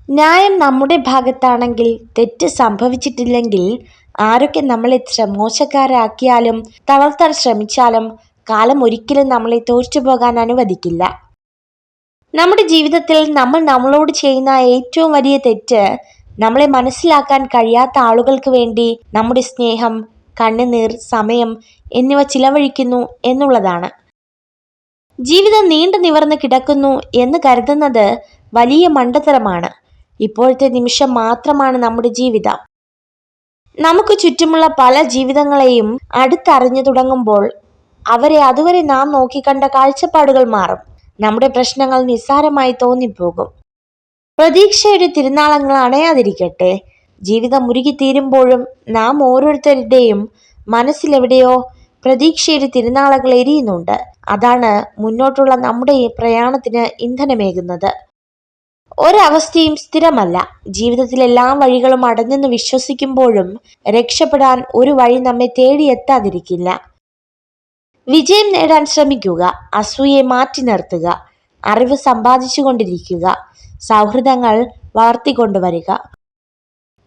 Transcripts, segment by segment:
ന്യായം നമ്മുടെ ഭാഗത്താണെങ്കിൽ തെറ്റ് സംഭവിച്ചിട്ടില്ലെങ്കിൽ ആരൊക്കെ നമ്മളെ മോശക്കാരാക്കിയാലും തളർത്താൻ ശ്രമിച്ചാലും കാലം ഒരിക്കലും നമ്മളെ തോറ്റുപോകാൻ അനുവദിക്കില്ല. നമ്മുടെ ജീവിതത്തിൽ നമ്മൾ നമ്മളോട് ചെയ്യുന്ന ഏറ്റവും വലിയ തെറ്റ് നമ്മളെ മനസ്സിലാക്കാൻ കഴിയാത്ത ആളുകൾക്ക് വേണ്ടി നമ്മുടെ സ്നേഹം, കണ്ണുനീർ, സമയം എന്നിവ ചിലവഴിക്കുന്നു എന്നുള്ളതാണ്. ജീവിതം നീണ്ടു നിവർന്ന് കിടക്കുന്നു എന്ന് കരുതുന്നത് വലിയ മണ്ടത്തരമാണ്. ഇപ്പോഴത്തെ നിമിഷം മാത്രമാണ് നമ്മുടെ ജീവിതം. നമുക്ക് ചുറ്റുമുള്ള പല ജീവിതങ്ങളെയും അടുത്തറിഞ്ഞു തുടങ്ങുമ്പോൾ അവരെ അതുവരെ നാം നോക്കിക്കണ്ട കാഴ്ചപ്പാടുകൾ മാറും. നമ്മുടെ പ്രശ്നങ്ങൾ നിസ്സാരമായി തോന്നിപ്പോകും. പ്രതീക്ഷയുടെ തിരുനാളങ്ങൾ അണയാതിരിക്കട്ടെ. ജീവിതം മുരുകിത്തീരുമ്പോഴും നാം ഓരോരുത്തരുടെയും മനസ്സിലെവിടെയോ പ്രതീക്ഷയുടെ തിരുനാളങ്ങൾ എരിയുന്നുണ്ട്. അതാണ് മുന്നോട്ടുള്ള നമ്മുടെ ഈ പ്രയാണത്തിന് ഇന്ധനമേകുന്നത്. ഒരവസ്ഥയും സ്ഥിരമല്ല. ജീവിതത്തിൽ എല്ലാ വഴികളും അടഞ്ഞെന്ന് വിശ്വസിക്കുമ്പോഴും രക്ഷപ്പെടാൻ ഒരു വഴി നമ്മെ തേടിയെത്താതിരിക്കില്ല. വിജയം നേടാൻ ശ്രമിക്കുക, അസൂയെ മാറ്റി നിർത്തുക, അറിവ് സമ്പാദിച്ചു കൊണ്ടിരിക്കുക, സൗഹൃദങ്ങൾ വളർത്തിക്കൊണ്ടുവരിക.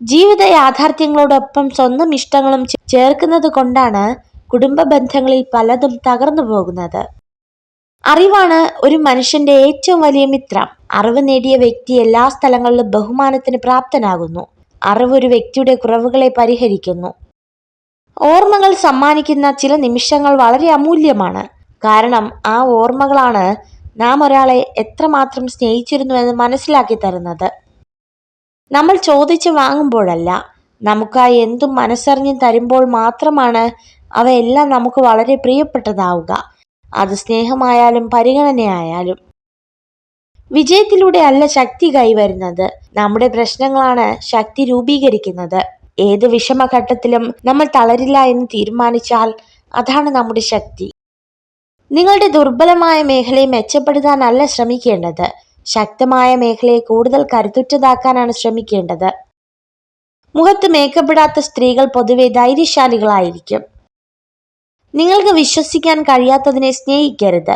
ജീവിത യാഥാർത്ഥ്യങ്ങളോടൊപ്പം സ്വന്തം ഇഷ്ടങ്ങളും ചേർക്കുന്നത് കൊണ്ടാണ് കുടുംബ ബന്ധങ്ങളിൽ പലതും തകർന്നു പോകുന്നത്. അറിവാണ് ഒരു മനുഷ്യന്റെ ഏറ്റവും വലിയ മിത്രം. അറിവ് നേടിയ വ്യക്തി എല്ലാ സ്ഥലങ്ങളിലും ബഹുമാനത്തിന് പ്രാപ്തനാകുന്നു. അറിവ് ഒരു വ്യക്തിയുടെ കുറവുകളെ പരിഹരിക്കുന്നു. ഓർമ്മകൾ സമ്മാനിക്കുന്ന ചില നിമിഷങ്ങൾ വളരെ അമൂല്യമാണ്. കാരണം ആ ഓർമ്മകളാണ് നാം ഒരാളെ എത്രമാത്രം സ്നേഹിച്ചിരുന്നു എന്ന് മനസ്സിലാക്കി തരുന്നത്. നമ്മൾ ചോദിച്ചു വാങ്ങുമ്പോഴല്ല, നമുക്കായി എന്തും മനസ്സറിഞ്ഞും തരുമ്പോൾ മാത്രമാണ് അവയെല്ലാം നമുക്ക് വളരെ പ്രിയപ്പെട്ടതാവുക. അത് സ്നേഹമായാലും പരിഗണനയായാലും. വിജയത്തിലൂടെ അല്ല ശക്തി കൈവരുന്നത്, നമ്മുടെ പ്രശ്നങ്ങളാണ് ശക്തി രൂപീകരിക്കുന്നത്. ഏത് വിഷമഘട്ടത്തിലും നമ്മൾ തളരില്ല എന്ന് തീരുമാനിച്ചാൽ അതാണ് നമ്മുടെ ശക്തി. നിങ്ങളുടെ ദുർബലമായ മേഖലയെ മെച്ചപ്പെടുത്താനല്ല ശ്രമിക്കേണ്ടത്, ശക്തമായ മേഖലയെ കൂടുതൽ കരുത്തുറ്റതാക്കാനാണ് ശ്രമിക്കേണ്ടത്. മുഖത്ത് മേക്കപ്പെടാത്ത സ്ത്രീകൾ പൊതുവെ ധൈര്യശാലികളായിരിക്കും. നിങ്ങൾക്ക് വിശ്വസിക്കാൻ കഴിയാത്തതിനെ സ്നേഹിക്കരുത്.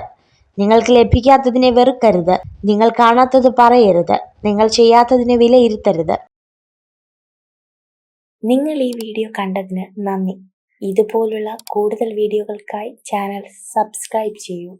നിങ്ങൾക്ക് ലഭിക്കാത്തതിനെ വെറുക്കരുത്. നിങ്ങൾ കാണാത്തത് പറയരുത്. നിങ്ങൾ ചെയ്യാത്തതിനെ വിലയിരുത്തരുത്. നിങ്ങൾ ഈ വീഡിയോ കണ്ടതിന് നന്ദി. ഇതുപോലുള്ള കൂടുതൽ വീഡിയോകൾക്കായി ചാനൽ സബ്സ്ക്രൈബ് ചെയ്യൂ.